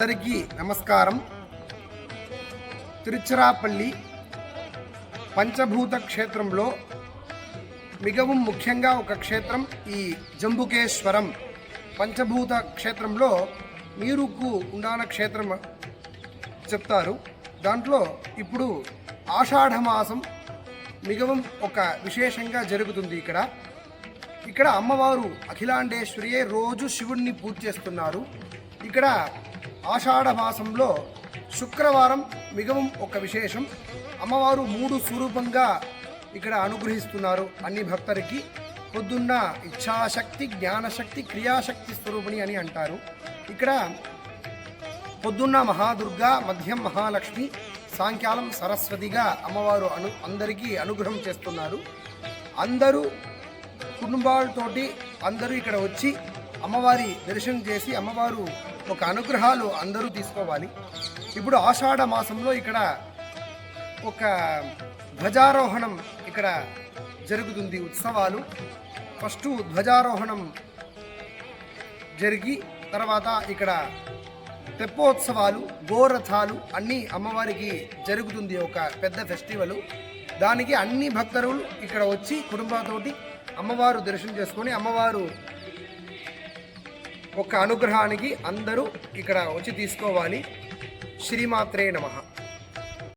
అందరికీ నమస్కారం. తిరుచిరాపల్లి పంచభూత క్షేత్రంలో మిகவும் ముఖ్యంగా ఒక క్షేత్రం ఈ జంబుకేశ్వరం. పంచభూత క్షేత్రంలో నీరుకు ఉండాన క్షేత్రం చెప్తారు. దాంట్లో ఇప్పుడు ఆషాఢ మాసం మిகவும் ఒక విశేషంగా జరుగుతుంది. ఇక్కడ అమ్మవారు అఖిలాండేశ్వరియే రోజు శివుణ్ణి పూజ చేస్తున్నారు. ఇక్కడ ఆషాఢ మాసంలో శుక్రవారం మిகவும் ఒక విశేషం. అమ్మవారు 3 స్వరూపంగా ఇక్కడ అనుగ్రహిస్తున్నారు అన్ని భక్తులకి. పొద్దున్న ఇచ్ఛాశక్తి, జ్ఞానశక్తి, క్రియాశక్తి స్వరూపిణి అని అంటారు. ఇక్కడ పొద్దున్న మహాదుర్గా, మధ్యం మహాలక్ష్మి, సాయంకాలం సరస్వతిగా అమ్మవారు అందరికీ అనుగ్రహం చేస్తున్నారు. అందరూ కుటుంబాలతోటి అందరూ ఇక్కడ వచ్చి అమ్మవారి దర్శనం చేసి అమ్మవారు ఒక అనుగ్రహాలు అందరూ తీసుకోవాలి. ఇప్పుడు ఆషాఢ మాసంలో ఇక్కడ ఒక ధ్వజారోహణం ఇక్కడ జరుగుతుంది. ఉత్సవాలు ఫస్ట్ ధ్వజారోహణం జరిగి తర్వాత ఇక్కడ తెప్పోత్సవాలు, గోరథాలు అన్నీ అమ్మవారికి జరుగుతుంది. ఒక పెద్ద ఫెస్టివల్. దానికి అన్ని భక్తులు ఇక్కడ వచ్చి కుటుంబాలతోటి అమ్మవారు దర్శనం చేసుకొని అమ్మవారు ఒక అనుగ్రహానికి అందరూ ఇక్కడ వచ్చి తీసుకోవాలి. శ్రీమాత్రే నమః.